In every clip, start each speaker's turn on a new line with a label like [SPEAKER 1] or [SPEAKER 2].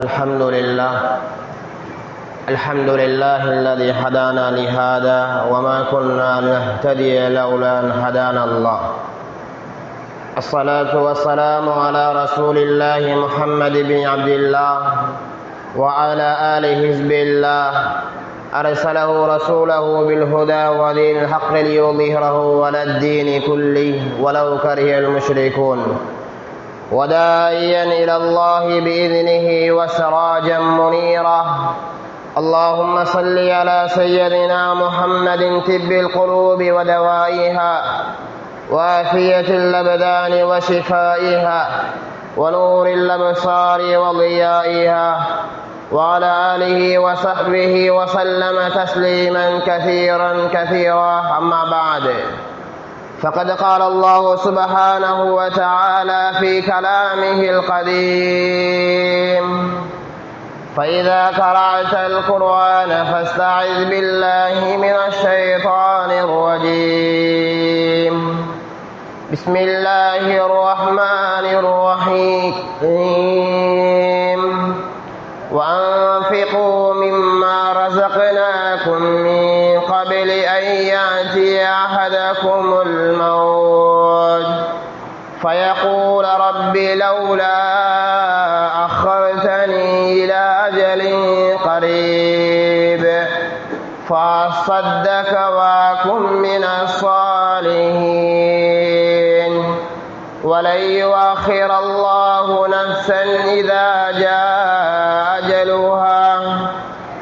[SPEAKER 1] الحمد لله الذي هدانا لهذا وما كنا لنهتدي لولا أن هدانا الله. الصلاة والسلام على رسول الله محمد بن عبد الله وعلى آل حزب الله أرسله رسوله بالهدى ودين الحق ليظهره على الدين كله ولو كره المشركون وداعيا إلى الله بإذنه وسراجا منيرا. اللهم صل على سيدنا محمد طب القلوب ودوائها وعافية الأبدان وشفائها ونور الأبصار وضيائها وعلى آله وصحبه وسلم تسليما كثيرا أما بعد، فقد قال الله سبحانه وتعالى في كلامه القديم: فإذا قرأت القرآن فاستعذ بالله من الشيطان الرجيم. بسم الله الرحمن الرحيم. وأنفقوا مما رزقناكم من قبل أن يأتي أحدكم الموت فيقول رب لولا أخرتني إلى أجل قريب فأصدق وأكن من الصالحين ولن يؤخر الله نفسا إذا جاء أجلها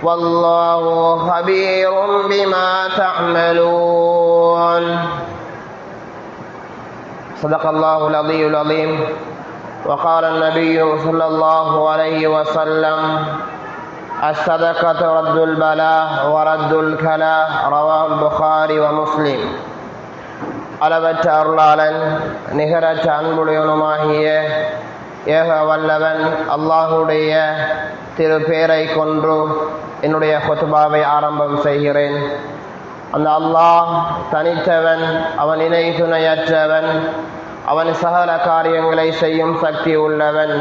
[SPEAKER 1] والله خبير بما تعملون. صدق الله العلي العظيم. وقال النبي صلى الله عليه وسلم: الصدقة رد البلاء ورد الكلاء. رواه البخاري ومسلم. அளவற்ற அருளாளன் நிகரற்ற அன்புடையவனுமாகிய ஏக வல்லவன் அல்லாஹுடைய திருப்பேரை கொண்டு என்னுடைய குத்பாவை ஆரம்பம் செய்கிறேன். அந்த அல்லாஹ் தனித்தவன், அவன் இணை துணையற்றவன், அவன் சகல காரியங்களை செய்யும் சக்தி உள்ளவன்.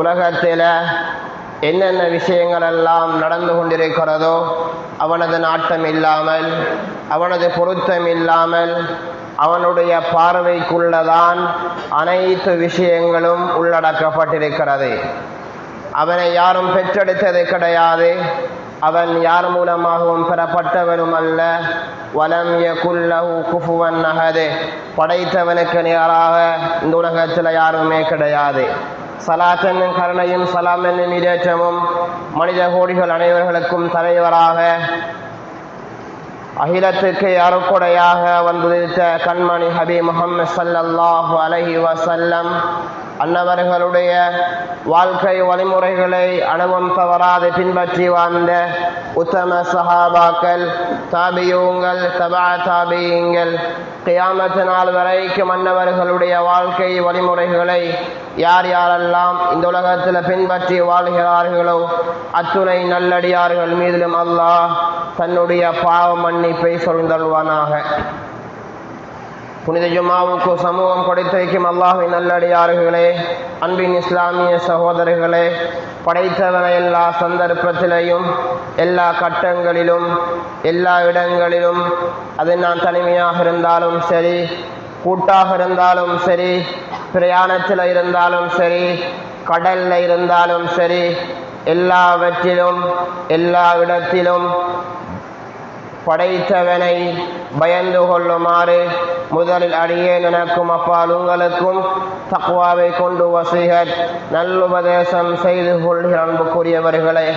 [SPEAKER 1] உலகத்தில் என்னென்ன விஷயங்கள் எல்லாம் நடந்து கொண்டிருக்கிறதோ அவனது நாட்டம் இல்லாமல், அவனது பொருத்தம் இல்லாமல், அவனுடைய பார்வைக்குள்ளதான் அனைத்து விஷயங்களும் உள்ளடக்கப்பட்டிருக்கிறது. அவனை யாரும் பெற்றெடுத்தது கிடையாது, அவன் யார் மூலமாகவும் பெறப்பட்டவனும் அல்ல. வலம் யகுல் லஹு குஃபுவன் அஹத். படைத்தவனுக்கு நிகராக இந்த உலகத்தில் யாருமே கிடையாது. சலாத் என்னும் கருணையும் சலாம் என்னும் இடேற்றமும் மனித கோடிகள் அனைவர்களுக்கும் தலைவராக அகிலத்துக்கு அருக்குடையாக வந்துதித்த கண்மணி ஹபீப் முஹம்மது ஸல்லல்லாஹு அலைஹி வஸல்லம் அன்னவர்களுடைய வாழ்க்கை வழிமுறைகளை அனுபவம் தவறாது பின்பற்றி வாழ்ந்த உத்தம சஹாபாக்கள், தாபியூங்கள், தபா தாபியங்கள், கியாமத்து நாள் வரைக்கும் அன்னவர்களுடைய வாழ்க்கை வழிமுறைகளை யார் யாரெல்லாம் இந்த உலகத்தில் பின்பற்றி வாழ்கிறார்களோ அத்துணை நல்லடியார்கள் மீதிலும் அல்லாஹ் தன்னுடைய பாவ மன்னிப்பை சொல்தல்வானாக. புனித ஜும்மாவுக்கு சமூகம் கொடுத்து வைக்கும் அல்லாஹ்வின் நல்லடியார்களே, அன்பின் இஸ்லாமிய சகோதரர்களே, படைத்தவனை எல்லா சந்தர்ப்பத்திலையும், எல்லா கட்டங்களிலும், எல்லா இடங்களிலும், அது நான் தனிமையாக இருந்தாலும் சரி, கூட்டாக இருந்தாலும் சரி, பிரயாணத்தில் இருந்தாலும் சரி, கடல்ல இருந்தாலும் சரி, எல்லாவற்றிலும் எல்லா இடத்திலும் படைத்தவனை பயந்து கொள்ளுமாறு முதலில் அடியே எனக்கும் அப்பால் உங்களுக்கும் தக்வாவை கொண்டு வசீகத் நல்லுபதேசம் செய்து கொள்கிற அன்புக்குரியவர்களே,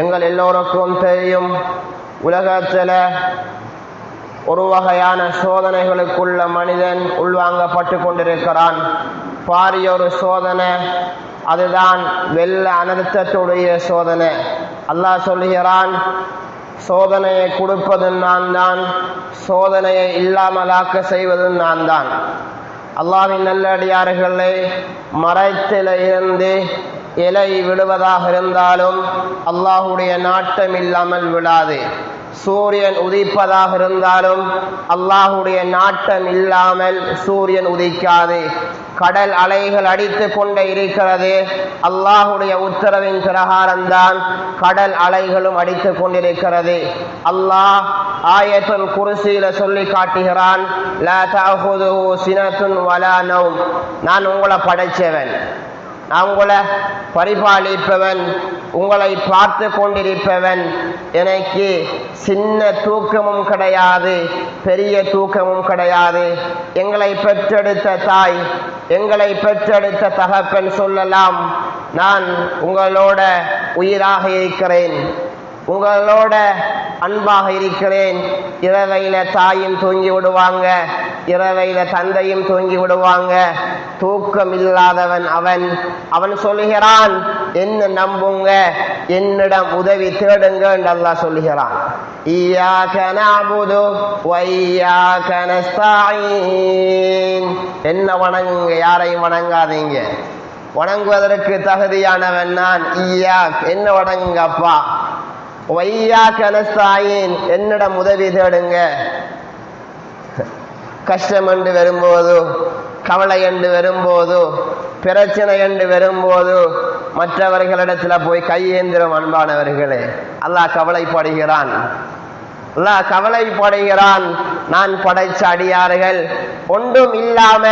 [SPEAKER 1] எங்கள் எல்லோருக்கும் தெரியும், உலகத்தில் ஒரு வகையான சோதனைகளுக்குள்ள மனிதன் உள்வாங்கப்பட்டு கொண்டிருக்கிறான். பாரிய ஒரு சோதனை, அதுதான் வெள்ள அனர்த்தத்துடைய சோதனை. அல்லாஹ் சொல்கிறான், சோதனையை கொடுப்பது நான் தான், சோதனையை இல்லாமலாக்க செய்வது நான் தான். அல்லாஹ்வின் நல்லடியார்களே, மரத்தில் இருந்து இலை விடுவதாக இருந்தாலும் அல்லாஹுடைய நாட்டம் இல்லாமல் விடாது. சூரியன் உதிப்பதாக இருந்தாலும் அல்லாஹுடைய நாட்டம் இல்லாமல் சூரியன் உதிக்காது. கடல் அலைகள் அடித்து கொண்டே இருக்கிறது. அல்லாஹுடைய உத்தரவின் பிரகாரம்தான் கடல் அலைகளும் அடித்து கொண்டிருக்கிறது. அல்லாஹ் ஆயத்துல் குர்சியில சொல்லி காட்டுகிறான், லா தஅஹுதுஹு சினத்துன் வலா நௌம். நான் உங்களை படைச்சவன், நான் உங்களை பரிபாலிப்பவன், உங்களை பார்த்து கொண்டிருப்பவன். எனக்கு சின்ன தூக்கமும் கிடையாது, பெரிய தூக்கமும் கிடையாது. எங்களை பெற்றெடுத்த தாய், எங்களை பெற்றெடுத்த தகப்பன் சொல்லலாம், நான் உங்களோட உயிராக இருக்கிறேன், உங்களோட அன்பாக இருக்கிறேன். இரவையில தாயும் தூங்கி விடுவாங்க, இரவையில தந்தையும் தூங்கி விடுவாங்க. தூக்கம் இல்லாதவன் அவன். அவன் சொல்லுகிறான், என்ன நம்புங்க, என்னிடம் உதவி தேடுங்க என்று அல்லாஹ் சொல்லுகிறான். இய்யாக நஅபுது வ இய்யாக நஸ்தஈன். என்ன வணங்குங்க, யாரையும் வணங்காதீங்க. வணங்குவதற்கு தகுதியானவன் நான். இய்யாக், என்ன வணங்குங்க அப்பா. வையாக்க நஸ்தஈன், என்னிடம் உதவி தேடுங்க. கஷ்டம் என்று வரும்போது, கவலை என்று வரும்போது, பிரச்சனை என்று வரும்போது மற்றவர்களிடத்துல போய் கையேந்திரம். அன்பானவர்களே, அல்லாஹ் கவலைப்படுகிறான், அல்லாஹ் கவலைப்படுகிறான். நான் படைச்ச அடியார்கள் ஒன்றும் இல்லாம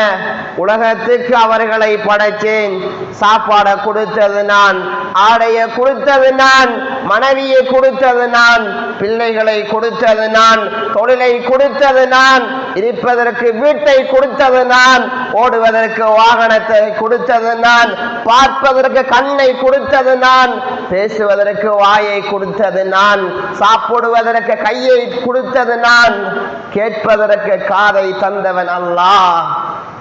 [SPEAKER 1] உலகத்துக்கு அவர்களை படைச்சேன். சாப்பாடை கொடுத்தது நான், ஆடைய கொடுத்தது நான், மனைவியை கொடுத்தது நான், பிள்ளைகளை கொடுத்தது நான், தொழிலை கொடுத்தது நான், இருப்பதற்கு வீட்டை கொடுத்தது நான், ஓடுவதற்கு வாகனத்தை கொடுத்தது நான், பார்ப்பதற்கு கண்ணை கொடுத்தது நான், பேசுவதற்கு வாயை கொடுத்தது நான், சாப்பிடுவதற்கு கையை கொடுத்தது நான், கேட்பதற்கு காதை தந்தவன் அல்லாஹ்.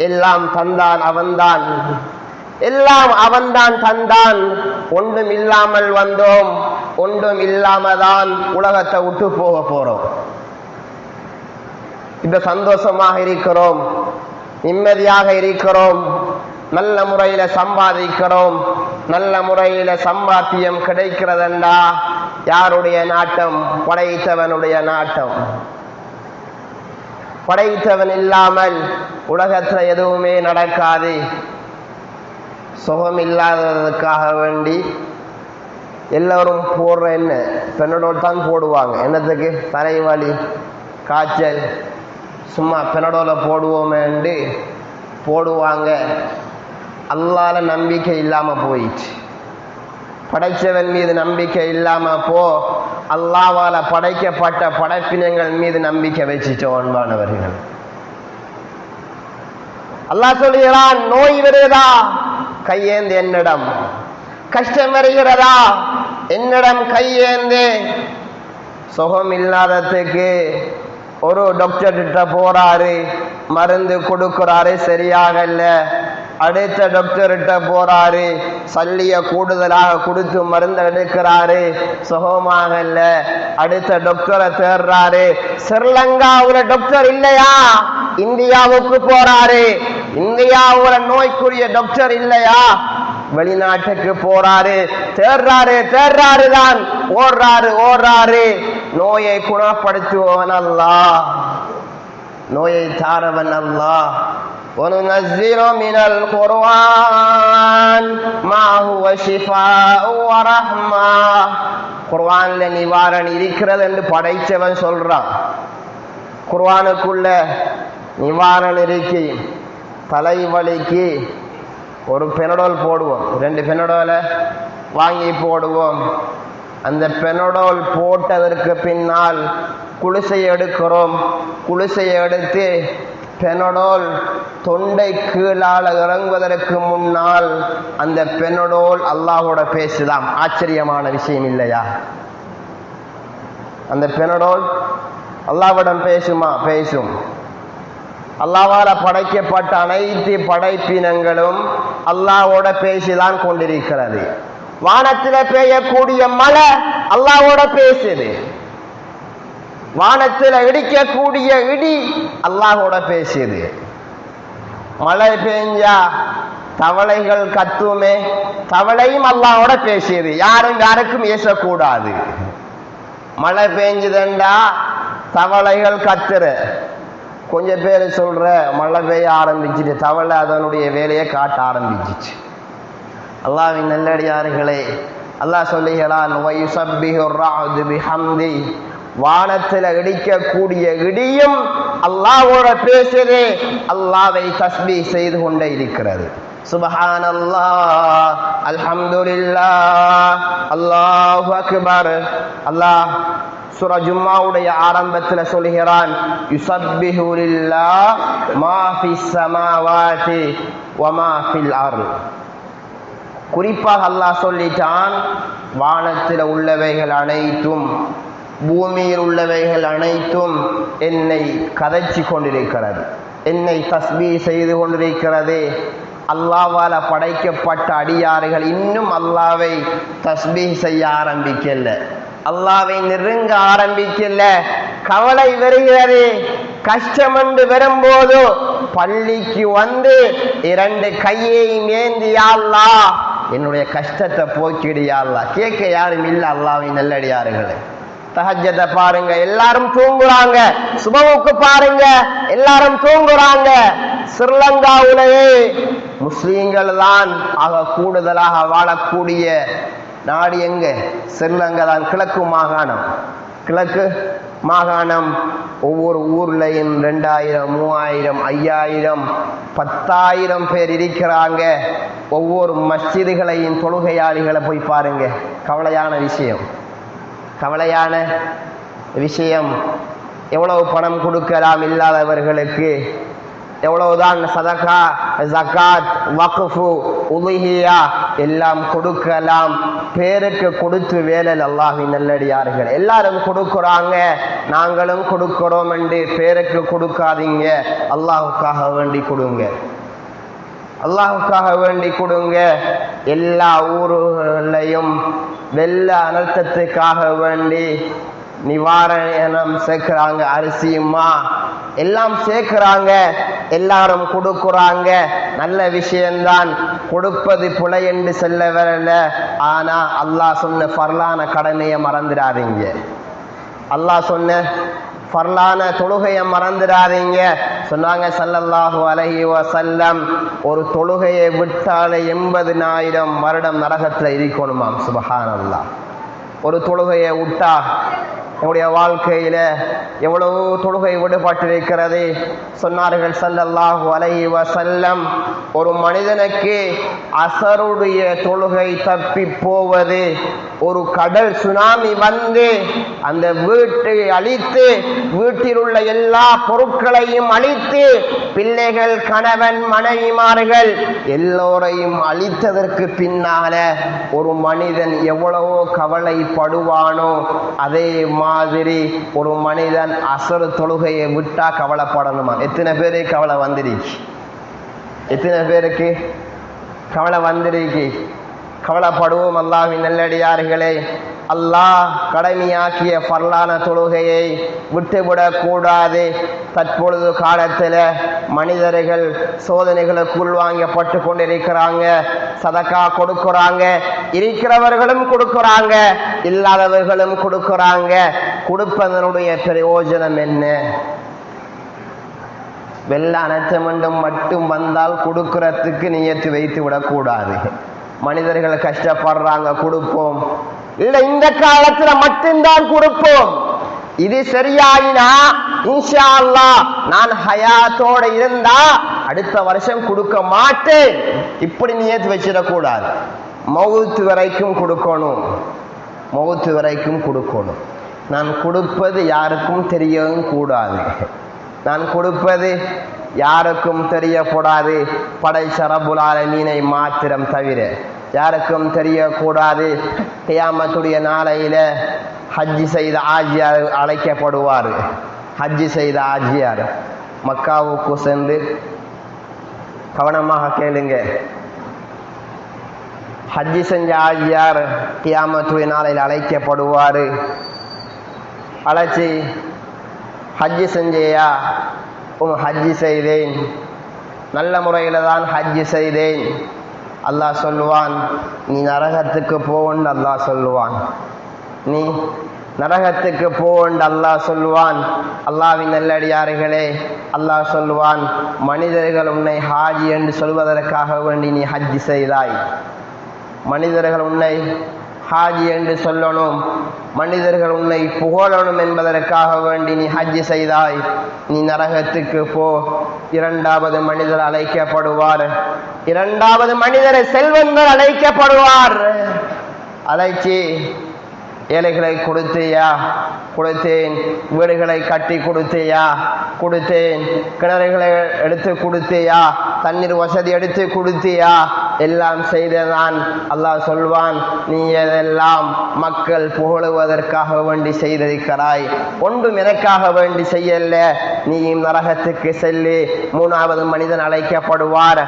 [SPEAKER 1] எல்லாம் தந்தான் அவன்தான், எல்லாம் அவன்தான் தந்தான். ஒன்றும் இல்லாமல் வந்தோம், ஒன்றும் இல்லாமதான் உலகத்தை விட்டு போக போறோம். இப்ப சந்தோஷமாக இருக்கிறோம், நிம்மதியாக இருக்கிறோம், நல்ல முறையில சம்பாதிக்கிறோம். நல்ல முறையில சம்பாத்தியம் கிடைக்கிறதென்றா யாருடைய நாட்டம்? படைத்தவனுடைய நாட்டம். படைத்தவன் இல்லாமல் உலகத்துல எதுவுமே நடக்காது. சுகம் இல்லாததுக்காக வேண்டி எல்லாரும் போடுற என்ன பெனடோல் தான் போடுவாங்க. என்னத்துக்கு? தலைவலி, காய்ச்சல், சும்மா பெனடோலை போடுவோமேண்டு போடுவாங்க. அல்லாஹ்ல நம்பிக்கை இல்லாம போயிடுச்சு. படைச்சவன் மீது நம்பிக்கை இல்லாம போ, அல்லாஹ்வால படைக்கப்பட்ட படைப்பினங்கள் மீது நம்பிக்கை வச்சுட்டோம். அன்பானவர்கள், அல்லாஹ் சொல்கிறான், நோய் வருகிறதா கையேந்து என்னிடம், கஷ்டம் வருகிறதா என்னிடம் கையேந்து. சுகம் இல்லாததுக்கு ஒரு டாக்டர் கிட்ட போறாரு, மருந்து கொடுக்கிறாரு, சரியாகல. அடுத்த டாக்டர் கிட்ட போறாரு, சல்லிய கூடுதலாக கொடுத்து மருந்து எடுக்கிறாரு, சுகமாகல. அடுத்த டாக்டரை தேடுறாரு. ஸ்ரீலங்காவுல டாக்டர் இல்லையா, இந்தியாவுக்கு போறாரு. இந்தியாவுல நோய்க்குரிய டாக்டர் இல்லையா, வெளிநாட்டுக்கு போறாரு. தேடுறாரு, தேடுறாரு தான், ஓடுறாரு, ஓடுறாரு. நோயை குணப்படுத்துவவன் அல்லாஹ், நோயை தாரவன் அல்லாஹ். وَنُنَزِّلُ مِنَ الْقُرْآنِ مَا هُوَ شِفَاءٌ وَرَحْمَةٌ. குர்ஆன்ல நிவாரணை இருக்கிறது என்று படைச்சவன் சொல்றான். குர்ஆனுக்குள்ள நிவாரணம் இருக்கு. தலைவலிக்கு ஒரு பெனடோல் போடுவோம், 2 பெனடோலை வாங்கி போடுவோம். அந்த பெனடோல் போட்டதற்கு பின்னால் குளிசை எடுக்கிறோம். குளிசையை எடுத்து பெனடோல் தொண்டை கீழால இறங்குவதற்கு முன்னால் அந்த பெனடோல் அல்லாஹோட பேசுதாம். ஆச்சரியமான விஷயம் இல்லையா? அந்த பெனடோல் அல்லாஹ்விடம் பேசுமா? பேசும். அல்லாஹ்வால படைக்கப்பட்ட அனைத்து படைப்பினங்களும் அல்லாஹ்வோட பேசிதான் கொண்டிருக்கிறது. வானத்தில பெய்யக்கூடிய மழை அல்லாஹ்வோட பேசுது. வானத்தில் இடிக்கக்கூடிய இடி அல்லாஹ்வோட பேசுது. மழை பெஞ்சா தவளைகள் கத்துமே, தவளையும் அல்லாஹ்வோட பேசியது. யாரும் யாருக்கும் ஏசக்கூடாது. மழை பெஞ்சுதண்டா தவளைகள் கத்துற, கொஞ்சம் பேர் சொல்ற மழை பெய்ய ஆரம்பிச்சுட்டு தவளை அதனுடைய வேலையை காட்ட ஆரம்பிச்சிச்சு. அல்லாஹ்வின் நல்லடியார்களே, அல்லாஹ் சொல்லுகிறான், வானத்தில் இடிக்கக்கூடிய இடியும் அல்லாஹ்வோட பேசுதே, அல்லாஹ்வை தஸ்பீஹ் செய்து கொண்டே இருக்கிறது. சுப்ஹானல்லாஹ், அல்ஹம்துலில்லாஹ், அல்லாஹு அக்பர். அல்லாஹ் சூரா ஜும்மாவுடைய ஆரம்பத்தில் சொல்கிறான், யுஸப்பிஹு லில்லாஹ் மா ஃபிஸ் ஸமாவாதி வ மா ஃபில் அர்த். குறிப்பாக அல்லாஹ் சொல்லிட்டான், வானத்தில் உள்ளவைகள் அனைத்தும் பூமியில் உள்ளவைகள் அனைத்தும் என்னை கதைச்சி கொண்டிருக்கிறது, என்னை தஸ்பீஹ் செய்து கொண்டிருக்கிறது. அல்லாஹ்வால படைக்கப்பட்ட அடியார்கள் இன்னும் அல்லாஹ்வை தஸ்பீஹ் செய்ய ஆரம்பிக்கல, அல்லாஹ்வை நெருங்க ஆரம்பிக்கல. கவலை வருகிறது, கஷ்டம் என்று வரும்போது பள்ளிக்கு வந்து 2 கையை ஏந்தி, யா அல்லாஹ் என்னுடைய கஷ்டத்தை போக்கிடு யா அல்லாஹ். கேட்க யாரும் இல்லை. அல்லாஹ்வின் நல்லடியார்களே, தஹஜ்ஜத பாருங்க, எல்லாரும் தூங்குறாங்க. சுபவுக்கு பாருங்க, எல்லாரும் தூங்குறாங்க. ஸ்ரீலங்காவிலேயே முஸ்லீம்கள் தான் ஆக கூடுதலாக வாழக்கூடிய நாடு எங்க? ஸ்ரீலங்கா தான். கிழக்கு மாகாணம், கிழக்கு மாகாணம். ஒவ்வொரு ஊர்லையும் 2000, 3000, 5000, 10,000 பேர் இருக்கிறாங்க. ஒவ்வொரு மஸ்ஜிதுகளையும் தொழுகையாளிகளை போய் பாருங்க. கவலையான விஷயம், கவலையான விஷயம். எவ்வளவு பணம் கொடுக்கலாம் இல்லாதவர்களுக்கு, எவ்வளவுதான் சதகா, ஜகாத், வக்ஃபு, உதுஹியா எல்லாம் கொடுக்கலாம். பேருக்கு கொடுத்து வேலை. அல்லாஹ்வின் நல்லடியார்கள், எல்லாரும் கொடுக்குறாங்க, நாங்களும் கொடுக்கிறோம் என்று பேருக்கு கொடுக்காதீங்க. அல்லாஹுக்காக வேண்டி கொடுங்க, அல்லாஹுக்காக வேண்டி கொடுங்க. எல்லா ஊர்களையும் வெள்ள அனர்த்தத்துக்காக வேண்டி நிவாரணம் சேர்க்கிறாங்க, அரிசியுமா எல்லாம் சேர்க்கிறாங்க, எல்லாரும் கொடுக்குறாங்க. நல்ல விஷயம்தான், கொடுப்பது பிழை என்று சொல்ல வரல. ஆனா அல்லாஹ் சொன்ன ஃபர்லான கடமையை மறந்துடாதீங்க. அல்லாஹ் சொன்ன ஃபர்லான தொழுகையை மறந்துடாதீங்க சொன்னாங்க ஸல்லல்லாஹு அலைஹி வஸல்லம். ஒரு தொழுகையை விட்டாலே 80,000 வருடம் நரகத்தில் இருக்கணுமாம். சுப்ஹானல்லாஹ். ஒரு தொழுகையை விட்டா நம்முடைய வாழ்க்கையில எவ்வளவு தொழுகை விடுபட்டிருக்கிறது சொன்னார்கள் ஸல்லல்லாஹு அலைஹி வஸல்லம். ஒரு மனிதனுக்கு அசருடைய தொழுகை தப்பி போவது, ஒரு கடல் சுனாமி வந்து அந்த வீட்டை அழித்து, வீட்டில் உள்ள எல்லா பொருட்களையும் அழித்து, பிள்ளைகள், கணவன், மனைவிமார்கள் எல்லோரையும் அழித்ததற்கு பின்னால ஒரு மனிதன் எவ்வளவோ கவலைப்படுவானோ, அதே மாதிரி ஒரு மனிதன் அசரு தொழுகையை விட்டா கவலைப்படணுமா? எத்தனை பேருக்கு கவலை வந்திருக்கு? எத்தனை பேருக்கு கவலை வந்திருக்கு? கவலைப்படுவோம். அல்லாஹ்வின் நல்லடியார்களே, அல்லாஹ் கடமையாக்கிய ஃபர்லான தொழுகையை விட்டுவிடக் கூடாது. தற்பொழுது காலத்தில் மனிதர்கள் சோதனைகளுக்கு உள்வாங்கப்பட்டு கொண்டிருக்கிறாங்க. சதக்கா கொடுக்குறாங்க, இருக்கிறவர்களும் கொடுக்குறாங்க, இல்லாதவர்களும் கொடுக்குறாங்க. கொடுப்பதனுடைய பிரயோஜனம் என்ன? வெள்ள அனர்த்தம் மட்டும் வந்தால் கொடுக்கறதுக்கு நியத்து வைத்து விடக்கூடாது. மனிதர்கள் கஷ்டப்படுறாங்க, கொடுப்போம். இல்லை, இந்த காலத்துல மட்டும்தான் கொடுப்போம். இது சரியாயினா இன்ஷா அல்லாஹ் நான் ஹயாத்தோட இருந்தா அடுத்த வருஷம் கொடுக்க மாட்டேன், இப்படி நியத்து வச்சிடக்கூடாது. மௌத்து வரைக்கும் கொடுக்கணும், மௌத்து வரைக்கும் கொடுக்கணும். நான் கொடுப்பது யாருக்கும் தெரியவும் கூடாது, நான் கொடுப்பது யாருக்கும் தெரியக்கூடாது. படைச்ச ரப்புல் ஆலமீனை மாத்திரம் தவிர யாருக்கும் தெரியக்கூடாது. கியாமத்துடைய நாளையில ஹஜ்ஜி செய்த ஆஜியார் அழைக்கப்படுவார். ஹஜ்ஜி செய்த ஆஜியார் மக்காவுக்கு சென்று, கவனமாக கேளுங்க, ஹஜ்ஜி செஞ்ச ஆஜியார் கியாமத்துடைய நாளையில் அழைக்கப்படுவார். அழைச்சி, ஹஜ்ஜி செஞ்சையா? ஹஜ்ஜி செய்தேன், நல்ல முறையில் தான் ஹஜ்ஜி செய்தேன். அல்லாஹ் சொல்லுவான், நீ நரகத்துக்கு போன்னு அல்லாஹ் சொல்லுவான். நீ நரகத்துக்கு போன்று அல்லாஹ் சொல்வான். அல்லாஹ்வின் நல்லடியார்களே, அல்லாஹ் சொல்வான், மனிதர்கள் உன்னை ஹாஜி என்று சொல்வதற்காக வேண்டி நீ ஹஜ் செய்தாய். மனிதர்கள் உன்னை ஹாஜி என்று சொல்லணும், மனிதர்கள் உன்னை புகழணும் என்பதற்காக வேண்டி நீ ஹஜ் செய்தாய். நீ நரகத்துக்கு போ. இரண்டாவது மனிதர் அழைக்கப்படுவார். இரண்டாவது மனிதர் செல்வந்தர் அழைக்கப்படுவார். அழைச்சி, ஏழைகளை கொடுத்தியா? கொடுத்தேன். வீடுகளை கட்டி கொடுத்தியா? கொடுத்தேன். கிணறுகளை எடுத்து கொடுத்தியா? தண்ணீர் வசதி எடுத்து கொடுத்தியா? எல்லாம் செய்ததான். அல்லாஹ் சொல்வான், நீ எதெல்லாம் மக்கள் புகழுவதற்காக வேண்டி செய்திருக்கிறாய், ஒன்றும் எனக்காக வேண்டி செய்யல. நீயும் நரகத்துக்கு செல்லு. மூணாவது மனிதன் அழைக்கப்படுவார்.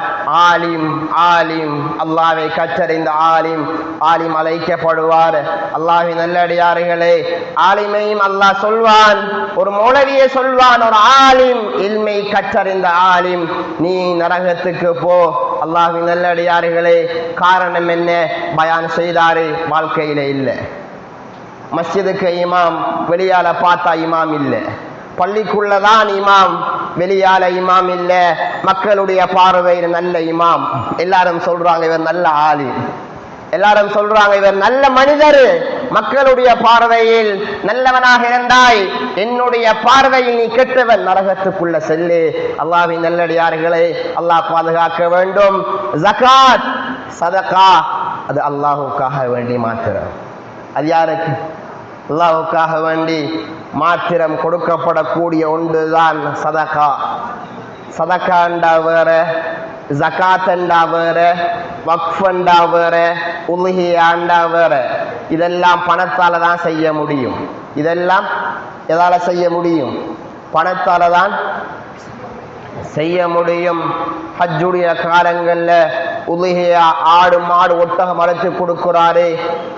[SPEAKER 1] ஆலிம். ஆலிம், அல்லாஹ்வை கற்றறிந்த ஆலிம். ஆலிம் அழைக்கப்படுவார். அல்லாஹ்வின் நல்லடியார்களே, ஆலிமையும் அல்லாஹ் சொல்வான். ஒரு மௌலவியை சொல்வான், ஒரு ஆலிம், இல்மை கற்றறிந்த ஆலிம், நீ நரகத்துக்கு போ. அல்லாஹ்வின் நல்லடியார்களே, காரணம் என்ன? பயான் செய்தாரு, வாழ்க்கையில இல்லை. மஸ்ஜிதுக்கு இமாம், வெளியால பார்த்தா இமாம் இல்லை. பள்ளிக்குள்ளதான் இமாம், வெளியால இமாம் இல்லை. மக்களுடைய பார்வையில் நல்ல இமாம். எல்லாரும் சொல்றாங்க இவர் நல்ல ஆலிம், எல்லாரும் சொல்றாங்க இவர் நல்ல மனிதர். மக்களுடைய பார்வையில் நல்லவனாக இருந்தாய், என்னுடைய பார்வையில் நீ கெட்டவன், நரகத்துக்குள்ள செல்லு. அல்லாஹ்வின் நல்லடியார்களே, அல்லாஹ் பாதுகாக்க வேண்டும். ஜகாத், சதகா, அது அல்லாஹுக்காக வேண்டி மாத்திரம். அது யாருக்கு? அல்லாஹுக்காக வேண்டி மாத்திரம் கொடுக்கப்படக்கூடிய ஒன்றுதான் சதகா. சதகாண்டா வேற, ஜகாத்தண்டா வேற, வக்ஃபண்டா வேற, உலுஹியாண்டா வேற. இதெல்லாம் பணத்தால தான் செய்ய முடியும். இதெல்லாம் எதால செய்ய முடியும்? பணத்தால தான் செய்ய முடியும். ஹஜ்ஜுடைய காலங்கள்ல உலுஹியா, ஆடு மாடு ஒட்டகம் அழைத்து கொடுக்கிறாரு,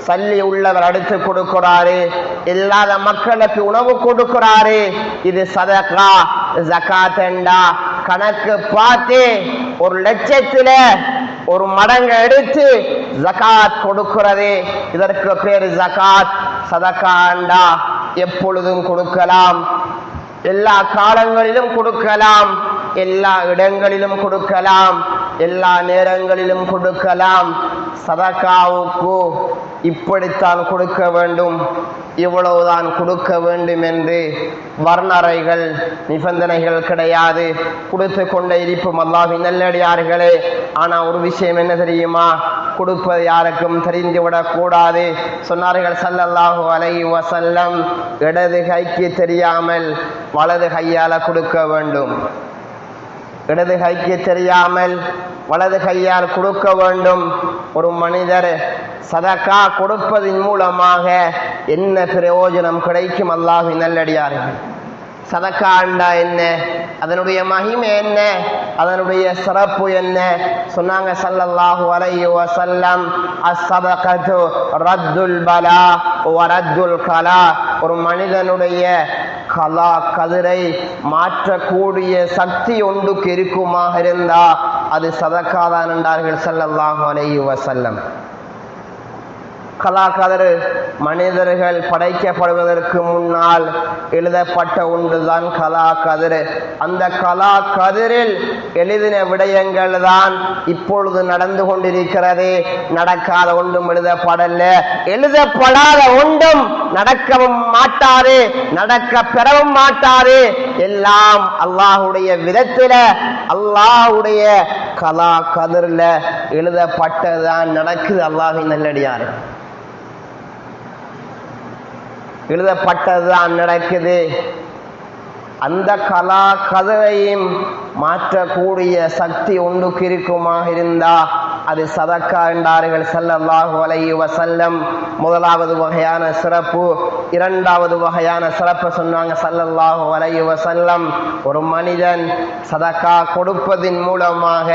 [SPEAKER 1] சல்லி உள்ளவர் அடுத்து கொடுக்கிறாரு, இல்லாத மக்களுக்கு உணவு கொடுக்கிறாரு. இது சதகா. ஜகாத்தண்டா கணக்கு பார்த்து 1,00,000 ஒரு மடங்கு எடுத்து ஜகாத் கொடுக்கிறது. இதற்கு பேர் ஜகாத். சதகாண்டா எப்பொழுதும் கொடுக்கலாம், எல்லா காலங்களிலும் கொடுக்கலாம், எல்லா இடங்களிலும் கொடுக்கலாம், எல்லா நேரங்களிலும் கொடுக்கலாம். சதகாவுக்கு இப்படித்தான் கொடுக்க வேண்டும், இவ்வளவுதான் கொடுக்க வேண்டும் என்று வர்ணறைகள், நிபந்தனைகள் கிடையாது. கொடுத்து கொண்டே இருப்போம் அல்லாஹ்வின் நல்லடியார்களே. ஆனா ஒரு விஷயம் என்ன தெரியுமா? கொடுப்பது யாருக்கும் தெரிந்துவிடக் கூடாது. சொன்னார்கள் ஸல்லல்லாஹு அலைஹி வஸல்லம், இடது கைக்கு தெரியாமல் வலது கையால கொடுக்க வேண்டும். இடது கைக்கு தெரியாமல் வலது கையால் கொடுக்க வேண்டும். ஒரு மனிதர் சதகா கொடுப்பதன் மூலமாக என்ன பிரயோஜனம் கிடைக்கும்? அல்லாஹ்வின் நல்லடியார்கள், சதகாண்டா என்ன, அதனுடைய மகிமை என்ன, அதனுடைய சிறப்பு என்ன? சொன்னாங்க ஸல்லல்லாஹு அலைஹி வஸல்லம், அஸ்ஸதகத்து ரத்துல் பலா வ ரத்துல் கலா. ஒரு மனிதனுடைய கலா கதிரை மாற்றக்கூடிய சக்தி ஒன்றுக்கு இருக்குமாக இருந்தா அது சதகாதான் என்றார்கள் ஸல்லல்லாஹு அலைஹி வஸல்லம். கலாக்கதிர் மனிதர்கள் படைக்கப்படுவதற்கு முன்னால் எழுதப்பட்ட ஒன்றுதான் கலாக்கதிர். அந்த கலாக்கதிரில் எழுதின விடயங்கள் தான் இப்பொழுது நடந்து கொண்டிருக்கிறது. நடக்காத ஒன்றும் எழுதப்படல, எழுதப்படாத ஒன்றும் நடக்கவும் மாட்டாது, நடக்க பெறவும் மாட்டாது. எல்லாம் அல்லாஹுடைய விதத்தில, அல்லாஹுடைய கலாக்கதிர்ல எழுதப்பட்டதான் நடக்குது. அல்லாஹ்வின் நல்லடியார், எழுதப்பட்டதுதான் நடக்குது. அந்த கலா கதிரையும் மாற்றக்கூடிய சக்தி ஒன்றுக்கு இருக்குமாக இருந்தா அது சதக்கா என்றார்கள் ஸல்லல்லாஹு அலைஹி வஸல்லம். முதலாவது வகையான சிறப்பு. இரண்டாவது வகையான சிறப்பு சொன்னாங்க ஸல்லல்லாஹு அலைஹி வஸல்லம், ஒரு மனிதன் சதக்கா கொடுப்பதின் மூலமாக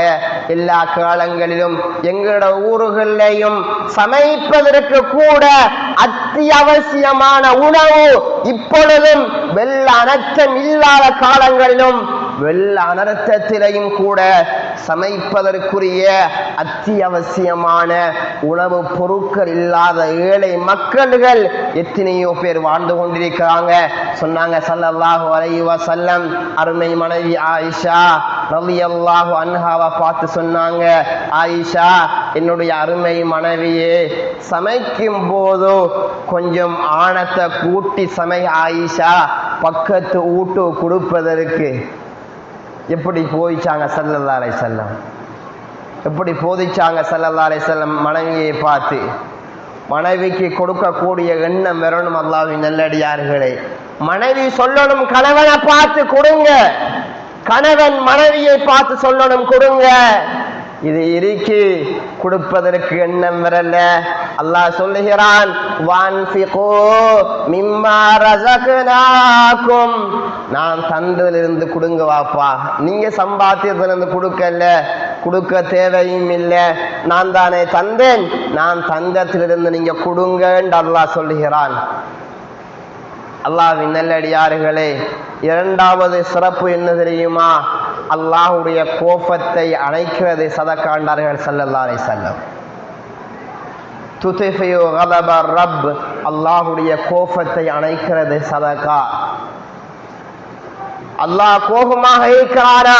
[SPEAKER 1] எல்லா காலங்களிலும் எங்களோட ஊர்களிலேயும் சமைப்பதற்கு கூட அத்தியாவசியமான உணவு இப்பொழுதும் வெள்ள அனர்த்தம் இல்லாத காலங்களிலும் வெள்ள அனர்த்தத்திலையும் கூட சமைப்பதற்குரிய அத்தியாவசியமான உணவு பொருட்கள் இல்லாத ஏழை மக்கள்கள் எத்தனையோ பேர் வாழ்ந்து கொண்டிருக்கிறாங்க. சொன்னாங்க ஸல்லல்லாஹு அலைஹி வஸல்லம் அருமை மனைவி ஆயிஷா ரலியல்லாஹு அன்ஹாவை பார்த்து சொன்னாங்க, ஆயிஷா என்னுடைய அருமை மனைவியே, சமைக்கும் போது கொஞ்சம் ஆணத்தை கூட்டி சமை ஆயிஷா, பக்கத்து ஊட்டு கொடுப்பதற்கு. எப்படி போதிச்சாங்க ஸல்லல்லாஹு அலைஹி வஸல்லம், எப்படி போதிச்சாங்க ஸல்லல்லாஹு அலைஹி வஸல்லம் மனைவியை பார்த்து. மனைவிக்கு கொடுக்கக்கூடிய எண்ணம் வரணும். அல்லாஹ்வின் நல்லடியார்களே, மனைவி சொல்லணும் கணவனை பார்த்து கொடுங்க, கணவன் மனைவியை பார்த்து சொல்லணும் கொடுங்க. இது இருக்கு கொடுப்பதற்கு எண்ணம் வரல. அல்லாஹ் சொல்லுகிறான், வான்ஃபிகூ மிம்மா ரஸக்னாக்கும், நான் தந்ததிலிருந்து கொடுங்க வாப்பா, நீங்க சம்பாத்தியத்திலிருந்து கொடுக்கல, கொடுக்க தேவையும் இல்லை, நான் தானே தந்தேன், நான் தந்தத்திலிருந்து நீங்க கொடுங்க என்று அல்லாஹ் சொல்லுகிறான். அல்லாஹ்வின் நல்லடியார்களே, இரண்டாவது சிறப்பு என்ன தெரியுமா? அல்லாஹ்வுடைய கோபத்தை அணைக்கிறது சதகாண்டார்கள் ஸல்லல்லாஹு அலைஹி வஸல்லம். துத்ஃபியு கதப ரப், அல்லாஹ்வுடைய கோபத்தை அணைக்கிறது சதகா. அல்லாஹ் கோபமாக இருக்கிறானா,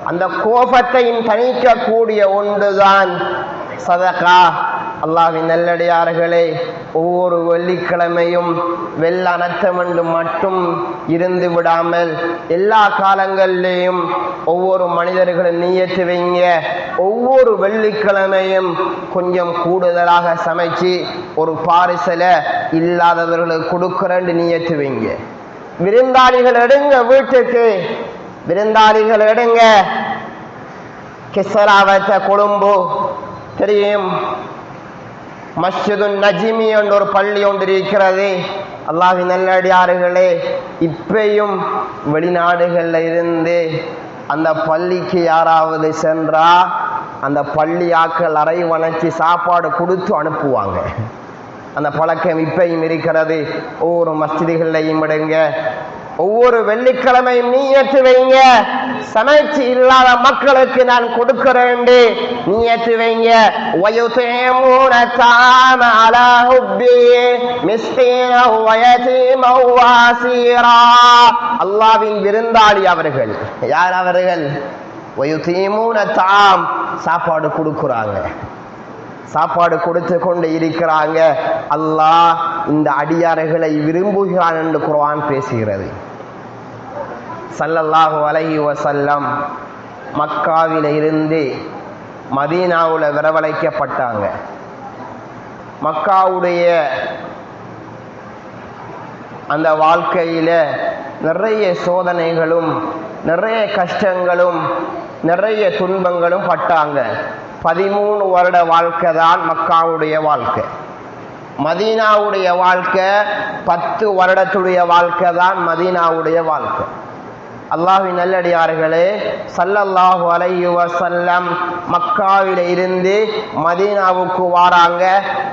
[SPEAKER 1] அந்த கோபத்தையும் தணிக்கக்கூடிய ஒன்றுதான் சதகா. அல்லாஹ்வின் நல்லடியார்களே, ஒவ்வொரு வெள்ளிக்கிழமையும் வெள்ள அனர்த்தமென்று மட்டும் இருந்து விடாமல் எல்லா காலங்களிலேயும் ஒவ்வொரு மனிதர்களும் நியத்து வைங்க. ஒவ்வொரு வெள்ளிக்கிழமையும் கொஞ்சம் கூடுதலாக சமைச்சு ஒரு பாரிசல இல்லாதவர்களுக்கு கொடுக்கிறேன்னு நியத்து வைங்க. விருந்தாளிகள் எடுங்க, வீட்டுக்கு விருந்தாளிகள் எடுங்க. கிஸ்ராவத்த கொழும்பு தெரியும், மஸ்ஜிது நஜ்மி என்ற ஒரு பள்ளி ஒன்று இருக்கிறது. அல்லாஹ்வின் நல்லடியார்களே, இப்பயும் வெளிநாடுகள்ல இருந்து அந்த பள்ளிக்கு யாராவது சென்றா அந்த பள்ளி ஆக்கள் அறை வணக்கி சாப்பாடு கொடுத்து அனுப்புவாங்க. அந்த பழக்கம் இப்பயும் இருக்கிறது. ஒவ்வொரு மஸ்ஜிதுகளையும் விடுங்க. ஒவ்வொரு வெள்ளிக்கிழமையும் நீயத்து வைங்க, சமைச்சு இல்லாத மக்களுக்கு நான் கொடுக்கிறேன் நீயத்து வைங்க. வயுதீமூன தஆம அலா ஹுப்பி மிஸ்கீனா வயதீமா வஸீரா. அல்லாஹ்வின் விருந்தாளி அவர்கள். யார் அவர்கள்? வயுதீமூன தஆம், சாப்பாடு கொடுக்குறாங்க, சாப்பாடு கொடுத்து கொண்டு இருக்கிறாங்க. அல்லாஹ் இந்த அடியார்களை விரும்புகிறான் என்று குர்ஆன் பேசுகிறது. ஸல்லல்லாஹு அலைஹி வஸல்லம் மக்காவில இருந்து மதீனாவுல வரவழைக்கப்பட்டாங்க. மக்காவுடைய அந்த வாழ்க்கையில நிறைய சோதனைகளும் நிறைய கஷ்டங்களும் நிறைய துன்பங்களும் பட்டாங்க. 13 வருட வாழ்க்கை தான் மக்காவுடைய வாழ்க்கை. மதீனாவுடைய வாழ்க்கை 10 வருடத்துடைய வாழ்க்கை தான் மதீனாவுடைய வாழ்க்கை. அல்லாஹ்வின் நல்லடியார்களே, ஸல்லல்லாஹு அலைஹி வஸல்லம் மக்காவில இருந்து மதீனாவுக்கு வராங்க.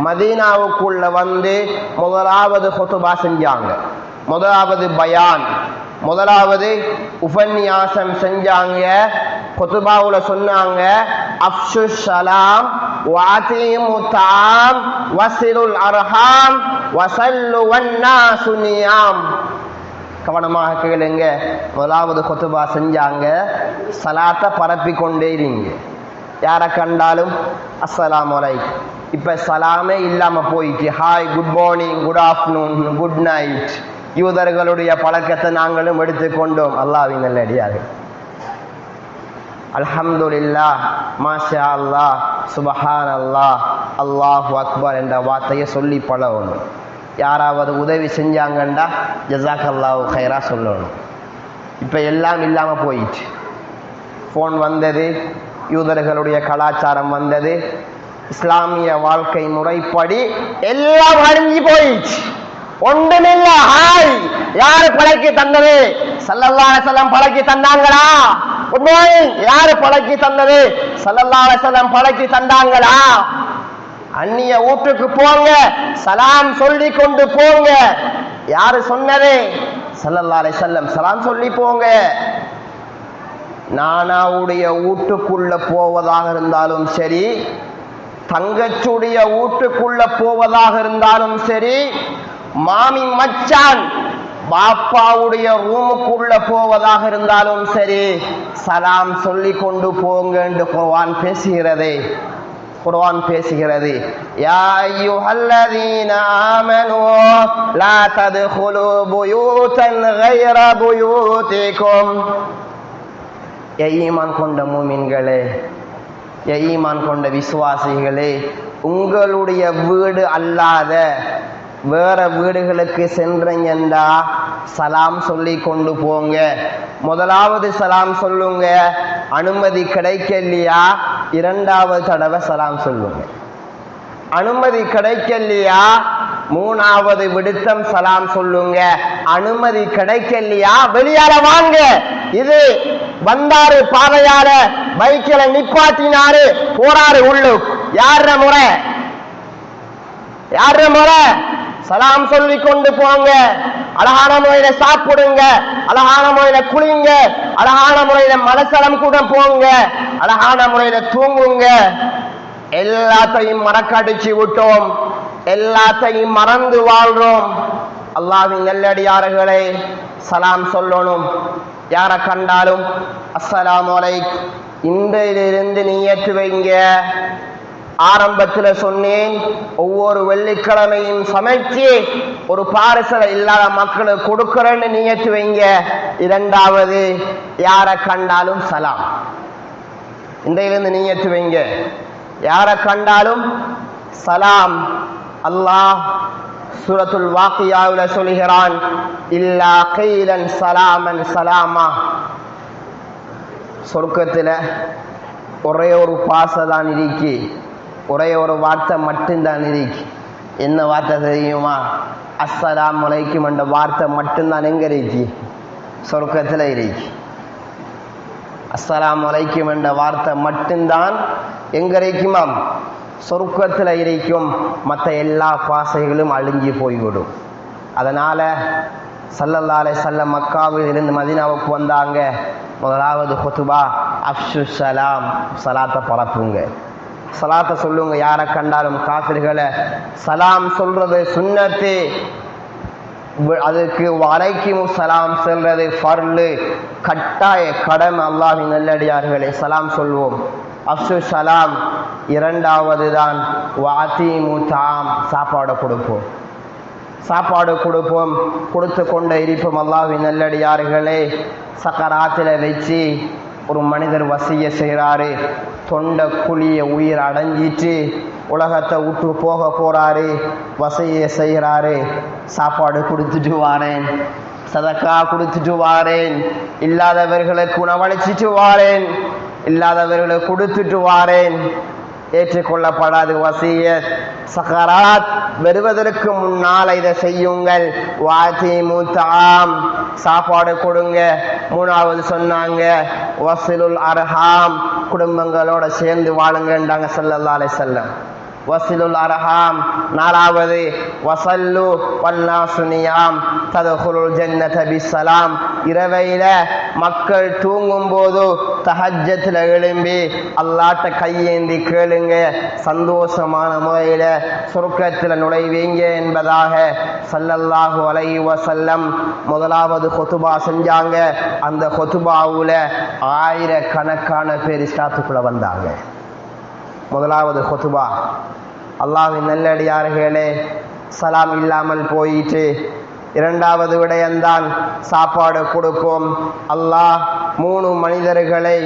[SPEAKER 1] மதீனாவுக்குள்ள வந்து முதலாவது குத்பா செஞ்சாங்க, முதலாவது பயான், முதலாவது உபன்யாசம் செஞ்சாங்க. குத்பாவுல சொன்னாங்க, அஃஷு ஸலாம் வஅதீமு தஆம் வஸிலுல் அர்ஹாம் வஸல்லு வன்னாசு நியாம். கவனமாக கேளுங்க. முதலாவது குத்பா செஞ்சாங்க, சலாத்தை பரப்பி கொண்டே இருங்க. யாரை கண்டாலும் அஸ்ஸலாமு அலைக்கும். இப்ப சலாமே இல்லாம போயிட்டு hi, good morning, good afternoon, good night, யூதர்களுடைய பழக்கத்தை நாங்களும் எடுத்துக்கொண்டோம். அல்லாஹ்வின் நல்லடியார்கள், அல்ஹம்துலில்லாஹ், மாஷா அல்லாஹ், சுபஹானல்லாஹ், அல்லாஹு அக்பர் என்ற வார்த்தையை சொல்லி பழகணும். யாராவது உதவி செஞ்சாங்கண்டா ஜஸாக்கல்லாஹு கைரா சொல்லணும். இப்போ எல்லாம் இல்லாமல் போயிடுச்சு. ஃபோன் வந்தது, யூதர்களுடைய கலாச்சாரம் வந்தது, இஸ்லாமிய வாழ்க்கை முறைப்படி எல்லாம் அழிஞ்சு போயிடுச்சு. ஒன்றுமில்ல. ஹாய், யாரு பழக்கி தந்தது? ஸல்லல்லாஹு அலைஹி வஸல்லம் பழக்கி தந்தாங்களா? குட் மார்னிங் யாரு பழக்கி தந்தது? ஸல்லல்லாஹு அலைஹி வஸல்லம் பழக்கி தந்தாங்களா? அந்நிய வீட்டுக்கு போங்க, சலாம் சொல்லி கொண்டு போங்க. யாரு சொன்னது? ஸல்லல்லாஹு அலைஹி வஸல்லம். சலாம் சொல்லி போங்க. நானாவுடைய வீட்டுக்குள்ள போவதாக இருந்தாலும் சரி, தங்கச்சுடைய வீட்டுக்குள்ள போவதாக இருந்தாலும் சரி, மாமி மச்சான் பாப்பாவுடைய ரூமுக்குள்ள போவதாக இருந்தாலும் சரி, சலாம் சொல்லி கொண்டு போங்க என்று குர்ஆன் பேசுகிறது. குர்ஆன் பேசுகிறது, யா அய்யுஹல்லதீன ஆமனூ லா தத்குலூ புயூதன் கைர புயூதிக்கும். ஈமான் கொண்ட மூமின்களே, ஈமான் கொண்ட விசுவாசிகளே, உங்களுடைய வீடு அல்லாத வேற வீடுகளுக்கு சென்றீங்கண்டா சலாம் சொல்லி கொண்டு போங்க. முதலாவது சலாம் சொல்லுங்க, அனுமதி கிடைக்கலையா இரண்டாவது தடவை சலாம் சொல்லுங்க. அனுமதி கிடைக்கலையா மூணாவது விடுத்தம் சலாம் சொல்லுங்க. அனுமதி கிடைக்கலையா வெளியால வாங்க. இது வந்தாரு பாதையால பைக்கில நிப்பாட்டினாரு போறாரு உள்ளுக்கு. யார முறை? யார முறை? சலாம் சொல்லி கொண்டு போங்க. அழகான முறையில சாப்பிடுங்க, அழகான முறையில குளிங்க, அழகான முறையில மலசலம் கூட போங்க, அழகான முறையில தூங்குங்க. எல்லாத்தையும் மறக்கடிச்சு விட்டோம், எல்லாத்தையும் மறந்து வாழ்றோம். அல்லாஹ்வின் நல்லடியார்களே, சலாம் சொல்லணும். யார கண்டாலும் அஸ்ஸலாமு அலைக்கும் இன்றையிலிருந்து நியத்து வைங்க. ஆரம்பத்தில் சொன்னேன், ஒவ்வொரு வெள்ளிக்கிழமையும் சமைச்சு ஒரு பார்சல் இல்லாத மக்களுக்கு கொடுக்கிறேன்னு நியத்து வைங்க. இரண்டாவது, யார கண்டாலும் சலாம் இன்றையிலிருந்து நியத்து வைங்க. யார கண்டாலும் சலாம். அல்லாஹ் சூரத்துல் வாக்கியாவுல சொல்கிறான், இல்லா கைலன் சலாமன் சலாமா. சொர்க்கத்தில் ஒரே ஒரு பாசை தான் இருக்கு, ஒரே ஒரு வார்த்தை மட்டும்தான் இருக்கு. என்ன வார்த்தை தெரியுமா? அஸ்ஸலாமு அலைக்கும் என்ற வார்த்தை மட்டும்தான் எங்க இருக்கு? சொர்க்கத்தில் இருக்கு. அஸ்ஸலாமு அலைக்கும் என்ற வார்த்தை மட்டும்தான் எங்க இருக்குமாம்? சொர்க்கத்தில் இருக்கும். மற்ற எல்லா பாசைகளும் அழிஞ்சு போய்விடும். அதனால ஸல்லல்லாஹு அலைஹி வஸல்லம் மக்காவில் இருந்து மதீனாவுக்கு வந்தாங்க. முதலாவது குதுபா அஃஷு ஸலாம், சலாத்தை பரப்புங்க, சலாத்தை சொல்லுங்க. யாரை கண்டாலும் காஃபிர்களை சலாம் சொல்றது சுன்னத்து, அதுக்கு வலைக்கும் சலாம் சொல்றது ஃபர்லு, கட்டாய கடமை. அல்லாஹ்வின் நல்லடியார்களே, சலாம் சொல்வோம். அஃஷு சலாம். இரண்டாவது தான் வாத்தீமு தாம், சாப்பாடு கொடுப்போம், சாப்பாடு கொடுப்போம், கொடுத்து கொண்டே இருப்போம். அல்லாஹ்வின் நல்லடியார்களே, சக்கராத்தில் வச்சு ஒரு மனிதர் வசிய செய்கிறாரு. தொண்டை குழிய உயிர் அடைஞ்சிட்டு உலகத்தை விட்டு போக போறாரு. வசிய செய்கிறாரு, சாப்பாடு கொடுத்துட்டு வாரேன், சதக்கா கொடுத்துட்டு வாரேன், இல்லாதவர்களுக்கு உணவளிச்சிட்டு வாரேன், இல்லாதவர்களுக்கு கொடுத்துட்டு வாரேன். ஏற்றுக்கொள்ளப்படாது வசியத். சக்கராத் வருவதற்கு முன்னால் இதை செய்யுங்கள். வாத்தீமு தாம், சாப்பாடு கொடுங்க. மூணாவது சொன்னாங்க வஸிலுல் அர்ஹாம், குடும்பங்களோட சேர்ந்து வாழுங்கன்றாங்க ஸல்லல்லாஹு அலைஹி வஸல்லம். வஸிலுல் அர்ஹாம். நாலாவது வஸல்லு வன்னாசு நியாம் தத்குலுல் ஜன்னத பிஸ்ஸலாம். இரவையில மக்கள் தூங்கும் போது தஹஜ்ஜத்ல எழும்பி அல்லாஹ்ட்ட கையேந்தி கேளுங்க, சந்தோஷமான முறையில சொர்க்கத்தில் நுழைவீங்க என்பதாக ஸல்லல்லாஹு அலைஹி வஸல்லம் முதலாவது குதுபா செஞ்சாங்க. அந்த குதுபாவுல ஆயிரக்கணக்கான பேர் இஸ்லாத்துக்குள்ள வந்தாங்க. முதலாவது குதுபா. அல்லாஹ்வின் நல்லடியார்களே, சலாம் இல்லாமல் போயிட்டு இரண்டாவது விடயம்தான் சாப்பாடு கொடுப்போம். அல்லாஹ் 3 மனிதர்களை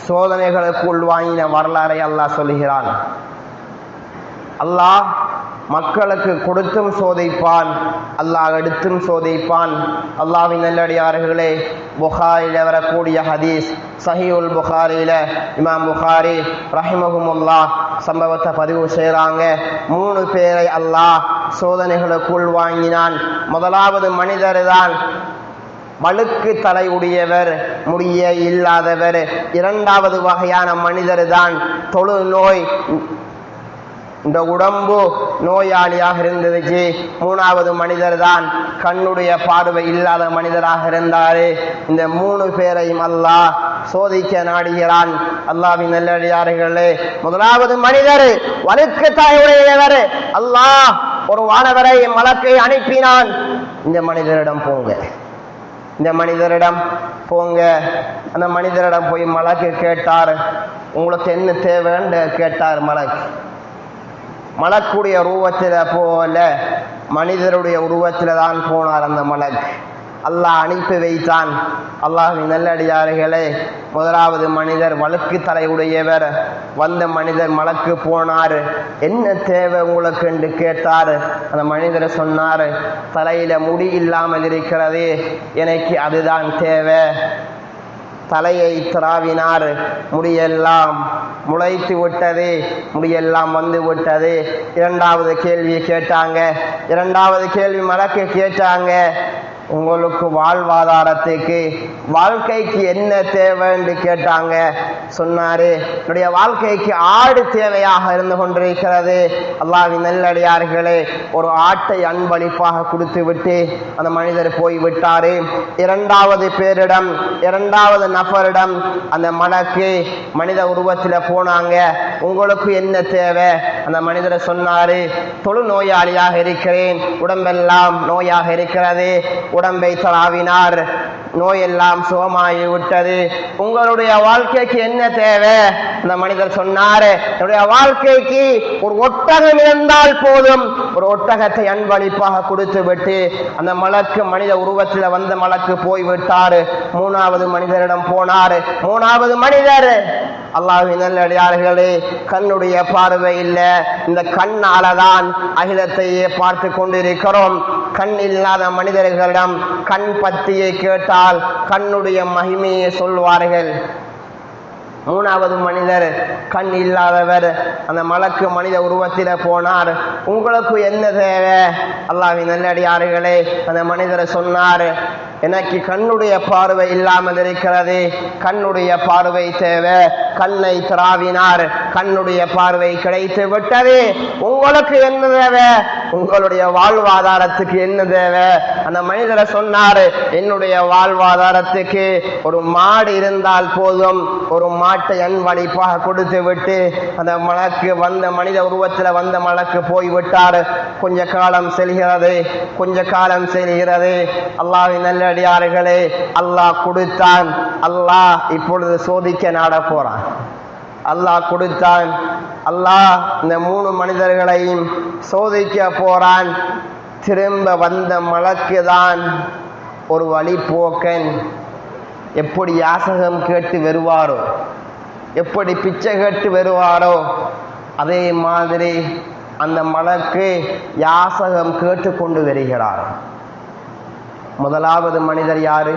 [SPEAKER 1] சோதனைகளுக்கு உள்வாங்கின வரலாறை அல்லாஹ் சொல்கிறான். அல்லாஹ் மக்களுக்கு கொடுத்தும் சோதிப்பான், அல்லாஹ் எடுத்தும் சோதிப்பான். அல்லாஹ்வின் நல்லடியார்களே, புகாரில வரக்கூடிய ஹதீஸ், சஹீஹுல் புகாரில இமாம் புகாரி ரஹிமஹுமுல்லாஹ் சம்பவத்தை பதிவு செய்கிறாங்க. 3 பேரை அல்லாஹ் சோதனைகளுக்குள் வாங்கினான். முதலாவது மனிதர் தான் வழுக்கு தலை உடையவர், முடிய இல்லாதவர். இரண்டாவது வகையான மனிதர் தான் தொழு நோய் இந்த உடம்பு நோயாளியாக இருந்துச்சு. மூணாவது மனிதர் தான் கண்ணுடைய பார்வை இல்லாத மனிதராக இருந்தாரு. இந்த 3 பேரையும் அல்லாஹ் சோதிக்க நாடுகிறான். அல்லாஹ்வின் நல்லடியார்களே, முதலாவது மனிதர் வழுக்கு தாயுடையவர். அல்லாஹ் ஒரு வானவரை மலக்கை அனுப்பினான். இந்த மனிதரிடம் போங்க, இந்த மனிதரிடம் போங்க. அந்த மனிதரிடம் போய் மலக்கு கேட்டார், உங்களுக்கு என்ன தேவைன்னு கேட்டார். மலக்குடைய உருவத்தில் போல மனிதருடைய உருவத்தில் தான் போனார் அந்த மலக். அல்லாஹ் அனுப்பி வைத்தான். அல்லாஹ்வின் நல்லடியார்களே, முதலாவது மனிதர் வழுக்கு தலையுடையவர். வந்த மனிதர் மலக்கு போனார். என்ன தேவை உங்களுக்கு என்று கேட்டார். அந்த மனிதர் சொன்னார், தலையில முடி இல்லாமல் இருக்கிறது, எனக்கு அதுதான் தேவை. தலையை திராவினார். முடியெல்லாம் முளைத்து விட்டது, முடியெல்லாம் வந்து விட்டது. இரண்டாவது கேள்வி கேட்டாங்க. இரண்டாவது கேள்வி மலக்கு கேட்டாங்க, உங்களுக்கு வாழ்வாதாரத்துக்கு வாழ்க்கைக்கு என்ன தேவை என்று கேட்டாங்க. சொன்னாரு, என்னுடைய வாழ்க்கைக்கு ஆடு தேவையாக இருந்து கொண்டிருக்கிறது. அல்லாஹ்வின் நல்லடியார்களே, ஒரு ஆட்டை அன்பளிப்பாக கொடுத்து விட்டு அந்த மனிதர் போய் விட்டாரு. இரண்டாவது நபரிடம் அந்த மலக்கு மனித உருவத்தில் போனாங்க. உங்களுக்கு என்ன தேவை? அந்த மனிதரை சொன்னாரு, தொழு நோயாளியாக இருக்கிறேன், உடம்பெல்லாம் நோயாக இருக்கிறது, உடம்பை தராவினார், நோயெல்லாம் சுகமாகி விட்டது. உங்களுடைய வாழ்க்கைக்கு என்ன தேவை? அந்த மனிதர் சொன்னாரு, என்னுடைய வாழ்க்கைக்கு ஒரு ஒட்டகம் இருந்தால் போதும். ஒரு ஒட்டகத்தை அன்பளிப்பாக கொடுத்து விட்டு அந்த மலக்கு மனித உருவத்தில் வந்த மலக்கு போய் விட்டாரு. மூணாவது மனிதரிடம் போனாரு. மூணாவது மனிதர், அல்லாஹ்வின் நல்லடியார்களே, கண்ணுடைய பார்வை இல்ல. இந்த கண்ணாலதான் அகிலத்தையே பார்த்து கொண்டிருக்கிறோம். கண் இல்லாத மனிதர்களிடம் கண் பத்தியை கேட்டால் கண்ணுடைய மகிமையை சொல்வார்கள். மூணாவது மனிதர் கண் இல்லாதவர். அந்த மலக்கு மனித உருவத்தில் போனார். உங்களுக்கு என்ன தேவை? அல்லாஹ்வின் நல்லடியார்களே, அந்த மனிதரை சொன்னார், எனக்கு கண்ணுடைய பார்வை இல்லாமல் இருக்கிறது, கண்ணுடைய பார்வை தேவை. கண்ணை திராவினார். கண்ணுடைய பார்வை கிடைத்து விட்டது. உங்களுக்கு என்ன தேவை? உங்களுடைய வாழ்வாதாரத்துக்கு என்ன தேவை? அந்த மனிதரை சொன்னார், என்னுடைய வாழ்வாதாரத்துக்கு ஒரு மாடு இருந்தால் போதும். ஒரு மாட்டை அன்பளிப்பாக கொடுத்து விட்டு அந்த மலக்கு வந்த மனித உருவத்தில் வந்த மலக்கு போய் விட்டார். கொஞ்ச காலம் செல்கிறது, கொஞ்ச காலம் செல்கிறது. அல்லாஹ்வின் நல்லடியார்களே, அல்லாஹ் கொடுத்தான். அல்லாஹ் இப்பொழுது சோதிக்க நாட போறான். அல்லாஹ் கொடுத்தான். அல்லாஹ் இந்த 3 மனிதர்களையும் சோதிக்க போறான். திரும்ப வந்த மலக்கு தான் ஒரு வழிபோக்கன். எப்படி யாசகம் கேட்டு வருவாரோ, எப்படி பிச்சை கேட்டு வருவாரோ, அதே மாதிரி அந்த மலக்கு யாசகம் கேட்டு கொண்டு வருகிறார். முதலாவது மனிதர் யாரு?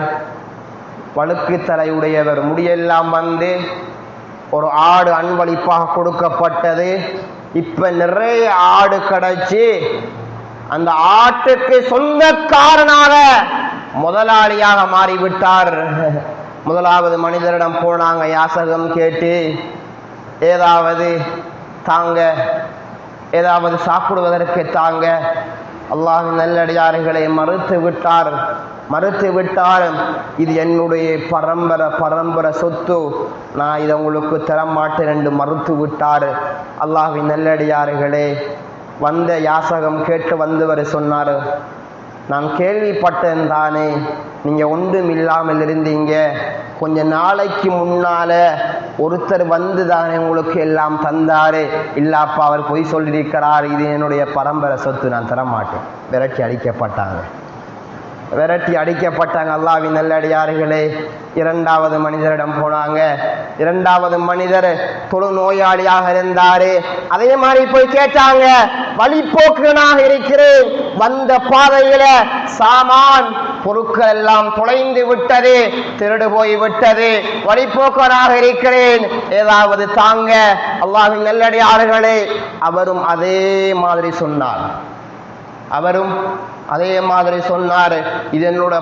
[SPEAKER 1] வழுக்கு தலையுடையவர். முடியெல்லாம் வந்து ஒரு ஆடு அன்பளிப்பாக கொடுக்கப்பட்டது. இப்ப நிறைய ஆடு கிடைச்சி அந்த ஆட்டுக்கு சொந்தக்காரனாக முதலாளியாக மாறிவிட்டார். முதலாவது மனிதரிடம் போனாங்க, யாசகம் கேட்டு ஏதாவது தாங்க, ஏதாவது சாப்பிடுவதற்கு தாங்க. அல்லாஹ்வின் நல்லடியார்களை மறுத்து விட்டார். இது என்னுடைய பரம்பரை சொத்து, நான் இதை உங்களுக்கு தரமாட்டேன் என்று மறுத்து விட்டார். அல்லாஹ்வின் நல்லடியார்களே, வந்த யாசகம் கேட்டு வந்தவர் சொன்னார், நான் கேள்விப்பட்டேன் தானே, நீங்க ஒன்றும் இல்லாமல் இருந்தீங்க, கொஞ்ச நாளைக்கு முன்னால ஒருத்தர் வந்து தானே உங்களுக்கு எல்லாம் தந்தாரு. இல்லாப்பா, அவர் பொய் சொல்லியிருக்கிறார், இது என்னுடைய பரம்பரை சொத்து, நான் தரமாட்டேன். விரட்டி அடிக்கப்பட்டாங்க. அல்லாஹ்வின் நல்லடியார்களே, இரண்டாவது மனிதரிடம் போனாங்க. இரண்டாவது மனிதர் தொழு நோயாளியாக இருந்தாரு. அதே மாதிரி போய் கேட்டாங்க, வழிபோக்கனாக இருக்கிறேன், வந்த பாதையில சாமான் பொருட்கள் எல்லாம் தொலைந்து விட்டது, திருடு போய் விட்டது, வழிபோக்கனாக இருக்கிறேன், ஏதாவது தாங்க. அல்லாஹ்வின் நல்லடியார்களே, அவரும் அதே மாதிரி சொன்னார். அவரும் அதே மாதிரி சொன்னார், இது என்னோட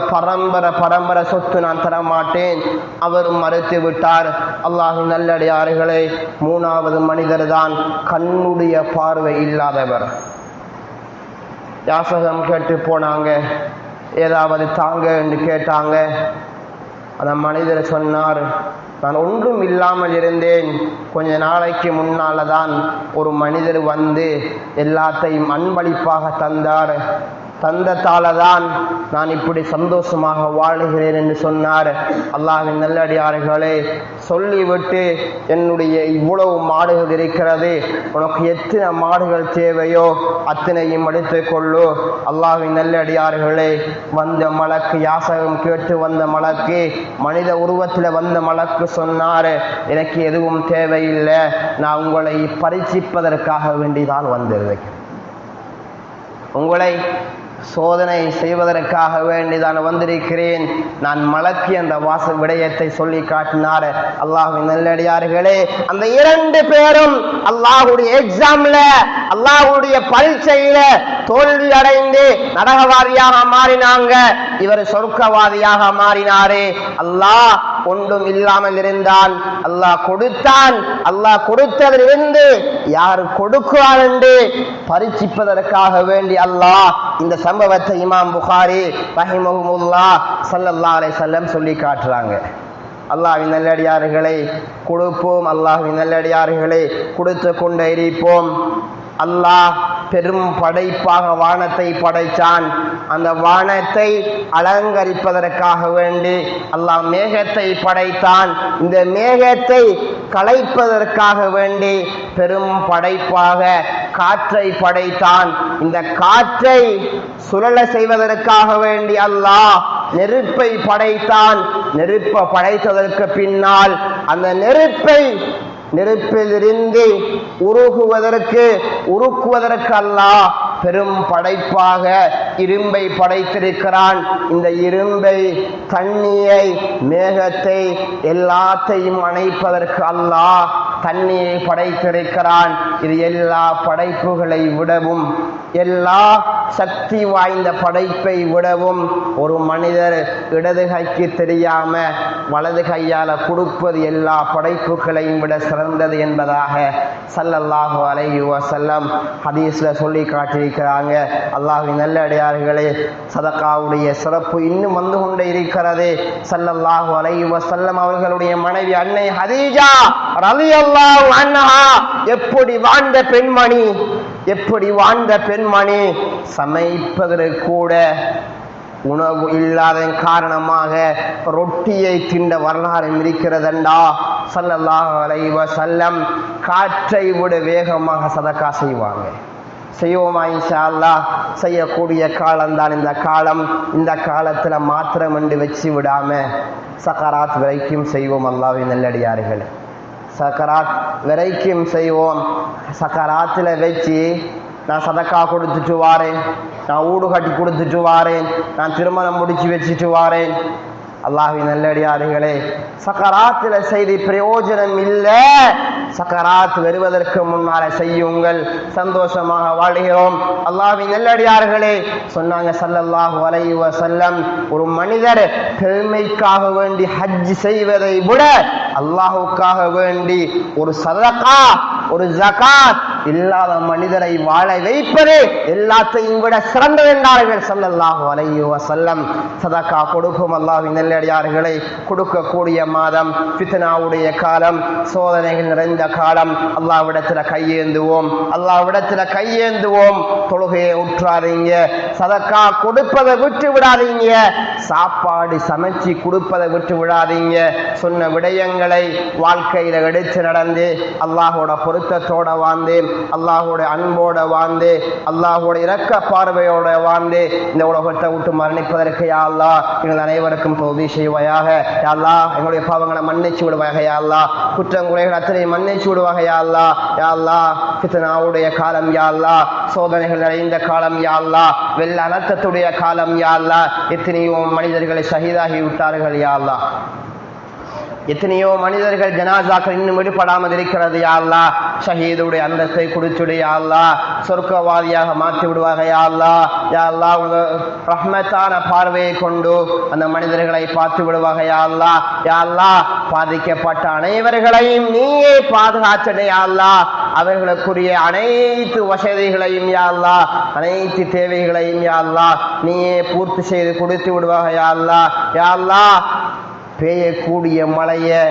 [SPEAKER 1] பரம்பரை சொத்து, நான் தர மாட்டேன். அவரும் மறுத்து விட்டார். அல்லாஹ்வின் நல்லடியார்களே, மூணாவது மனிதர் தான் கண்ணுடைய பார்வை இல்லாதவர். யாசகம் கேட்டு போனாங்க, ஏதாவது தாங்க என்று கேட்டாங்க. அந்த மனிதர் சொன்னார், நான் ஒன்றும் இல்லாமல் இருந்தேன். கொஞ்ச நாளைக்கு முன்னால தான் ஒரு மனிதர் வந்து எல்லாத்தையும் அன்பளிப்பாக தந்தார். தந்தத்தால தான் நான் இப்படி சந்தோஷமாக வாழுகிறேன் என்று சொன்னார். அல்லாஹ்வின் நல்லடியார்களே, சொல்லிவிட்டு என்னுடைய இவ்வளவு மாடுகள் இருக்கிறது, உனக்கு எத்தனை மாடுகள் தேவையோ அத்தனையும் எடுத்துக்கொள்ளு. அல்லாஹ்வின் நல்லடியார்களே, வந்த மலக்கு, யாசகம் கேட்டு வந்த மலக்கு, மனித உருவத்தில் வந்த மலக்கு சொன்னார், எனக்கு எதுவும் தேவையில்லை, நான் உங்களை பரீட்சிப்பதற்காக வேண்டிதான் வந்திருக்கேன், உங்களை சோதனை செய்வதற்காக வேண்டிதான் வந்திருக்கிறேன். நான் மலக்கு என்ற விடயத்தை சொல்லி காட்டினார். அல்லாஹ்வின் நல்லடியார்களே, அந்த இரண்டு பேரும் அல்லாஹ்வுடைய எக்ஸாம்ல, அல்லாஹ்வுடைய பரீட்சையில தோல்வி அடைந்து நரகவாதியாக மாறினாங்க. இவர் சொர்க்கவாதியாக மாறினாரே. அல்லாஹ் ஒன்றும் இல்லாமல் இருந்தான், அல்லாஹ் கொடுத்தான். அல்லாஹ் கொடுத்ததிலிருந்து யார் கொடுக்கிறார் என்று பரீட்சிப்பதற்காக வேண்டி அல்லாஹ் இந்த சம்பவத்தை இமாம் புகாரி ரஹிமஹுல்லாஹ் ஸல்லல்லாஹு அலைஹி வஸல்லம் சொல்லி காட்டுறாங்க. அல்லாஹ்வின் நல்லடியார்களை கொடுப்போம், அல்லாஹ்வின் நல்லடியார்களை கொடுத்து கொண்டே இருப்போம். அல்லாஹ் பெரும் படைப்பாக வானத்தை படைத்தான். அந்த வானத்தை அலங்கரிப்பதற்காக வேண்டி அல்லாஹ் மேகத்தை படைத்தான். இந்த மேகத்தை களைப்பதற்காக வேண்டி பெரும் படைப்பாக காற்றை படைத்தான். இந்த காற்றை சுழல செய்வதற்காக வேண்டி அல்லாஹ் நெருப்பை படைத்தான். நெருப்பை படைத்ததற்கு பின்னால் அந்த நெருப்பிலிருந்து உருக்குவதற்கு அல்லாஹ் பெரும் படைப்பாக இரும்பை படைத்திருக்கிறான். இந்த இரும்பை, தண்ணியை, மேகத்தை எல்லாத்தையும் அணைப்பதற்கு அல்லாஹ் தண்ணியை படைத்திருக்கிறான். இது எல்லா படைப்புகளை விடவும், எல்லா சக்தி வாய்ந்த படைப்பை விடவும் ஒரு மனிதர் இடது கைக்கு தெரியாம வலது கையால கொடுப்பது எல்லா படைப்புகளையும் விட சிறந்தது என்பதாக ஸல்லல்லாஹு அலைஹி வஸல்லம் ஹதீஸ்ல சொல்லி காட்டியிருக்கிறாங்க. அல்லாஹ்வின் நல்லடியார்களே, சதகாவுடைய சிறப்பு இன்னும் வந்து கொண்டே இருக்கிறது. ஸல்லல்லாஹு அலைஹி வஸல்லம் அவர்களுடைய மனைவி அன்னை ஹதீஜா ரலியல்லாஹு அன்ஹா எப்படி வாழ்ந்த பெண்மணி, சமைப்பதற்கு கூட உணவு இல்லாத காரணமாக ரொட்டியை திண்ட வரலாறு இருக்கிறதண்டா. ஸல்லல்லாஹு அலைஹி வஸல்லம் காற்றை விட வேகமாக சதகா செய்வோமா? இன்ஷா அல்லாஹ் செய்யக்கூடிய காலம்தான் இந்த காலம். இந்த காலத்துல மாத்திரம் என்று வச்சு விடாம சக்கராத் வரைக்கும் செய்வோம். அல்லாஹ்வின் நல்லடியார்களே, சக்கராத் வரைக்கும் செய்வோம். சக்கராத்துல வச்சு நான் சதக்கா கொடுத்துட்டு வாரேன், நான் ஊடு கட்டி கொடுத்துட்டு வாரேன், நான் திருமணம் முடிச்சு வச்சுட்டு வாரேன். அல்லாஹ்வின் நல்லடியார்களே, சக்கராத்துல செய்தி பிரயோஜனம் இல்லை. சக்கராத் வருவதற்கு முன்னால செய்யுங்கள், சந்தோஷமாக வாழ்கிறோம். அல்லாஹ்வின் நல்லடியார்களே, சொன்னாங்க ஸல்லல்லாஹு அலைஹி வஸல்லம், ஒரு மனிதர் பெருமைக்காக வேண்டி ஹஜ் செய்வதை விட அல்லாஹ்வுக்காக வேண்டி ஒரு சதகா, ஒரு ஜகாத் இல்லாத மனிதரை வாழ வைப்பது எல்லாத்தையும் விட சிறந்தது என்றார்கள் ஸல்லல்லாஹு அலைஹி வஸல்லம். சதகா கொடுக்கும். அல்லாஹ்வின் நல்லடியார்களை, கொடுக்கக்கூடிய மாதம், ஃபித்னாவுடைய காலம், சோதனைகள் நிறைந்த காலம். அல்லாஹ்விடத்துல கையேந்துவோம். தொழுகையை உற்றாதீங்க, சதகா கொடுப்பதை விட்டு விடாதீங்க, சாப்பாடு சமைச்சு கொடுப்பதை விட்டு விடாதீங்க. சொன்ன விடயங்களை வாழ்க்கையில எடுத்து நடந்து அல்லாஹோட பொருத்தத்தோட வாழ்ந்து, அல்லாஹோட அன்போட வாழ்ந்து, அல்லாஹோட இரக்க பார்வையோட வாழ்ந்து இந்த உலகத்தை விட்டு மரணிப்பதற்கு யா அல்லாஹ் எங்கள் அனைவருக்கும் உதவி செய்வாயாக. யா அல்லாஹ் எங்களுடைய பாவங்களை மன்னிச்சு விடுவாக. யா அல்லாஹ் குற்றங்குறைகள் அத்தனை மன்னிச்சு விடுவாக. யா அல்லாஹ், யா அல்லாஹ் ஃபித்னாவுடைய காலம், யா அல்லாஹ் சோதனைகள் நிறைந்த காலம், யா அல்லாஹ் வெள்ள அனர்த்தத்துடைய காலம், யா அல்லாஹ் எத்தனையோ மனிதர்களை ஷஹீதாகி விட்டார்கள். யா அல்லாஹ் எத்தனையோ மனிதர்கள் ஜனாசாக்கள் இன்னும் விடுபடாமல் இருக்கிறது யா அல்லாஹ். ஷஹீதுடைய அந்தஸ்தை குடிச்சுடைய யா அல்லாஹ், சொர்க்கவாதியாக மாற்றி விடுவாக யா அல்லாஹ். யா அல்லாஹ் உங்க ரஹ்மத்தான பார்வையை கொண்டு அந்த மனிதர்களை பார்த்து விடுவாக யா அல்லாஹ். யா அல்லாஹ் பாதிக்கப்பட்ட அனைவர்களையும் நீயே பாதுகாச்சனே யா அல்லாஹ். அவர்களுக்குரிய அனைத்து வசதிகளையும் யா அல்லாஹ், அனைத்து தேவைகளையும் யா அல்லாஹ் நீயே பூர்த்தி செய்து கொடுத்து விடுவாக யா அல்லாஹ். யா அல்லாஹ் பெய்யக்கூடிய மழையை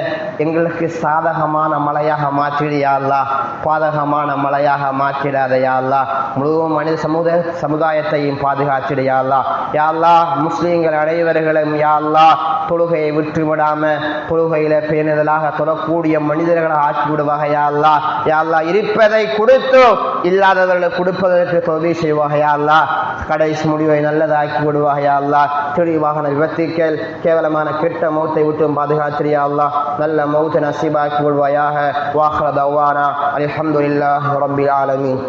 [SPEAKER 1] எங்களுக்கு சாதகமான மழையாக மாற்றிடு யா அல்லாஹ், பாதகமான மழையாக மாற்றிடாத யா அல்லாஹ். முழு மனித சமுதாயத்தையும் பாதுகாச்சிடு யா அல்லாஹ். யா அல்லாஹ் முஸ்லீம்கள் அனைவர்களும் யா அல்லாஹ் தொழுகையை விட்டு விடாம தொழுகையில பேணுதலாக தொழக்கூடிய மனிதர்களை ஆக்கி விடுவாக யா அல்லாஹ். யா அல்லாஹ் இருப்பதை கொடுத்து இல்லாதவர்களுக்கு கொடுப்பதற்கு தொகை செய்வாக யா அல்லாஹ். கடைசி முடிவை நல்லதாக்கி விடுவாக யா அல்லாஹ். தெளிவாக விபத்துக்கள் கேவலமான கெட்ட மௌத்தை விட்டும் பாதுகாத்திரு யா அல்லாஹ். நல்ல மௌத்தை நசீபாக்கி விடுவாயாக. வாஹ்ர தவானா அல்ஹம்துலில்லாஹி ரப்பில் ஆலமீன்.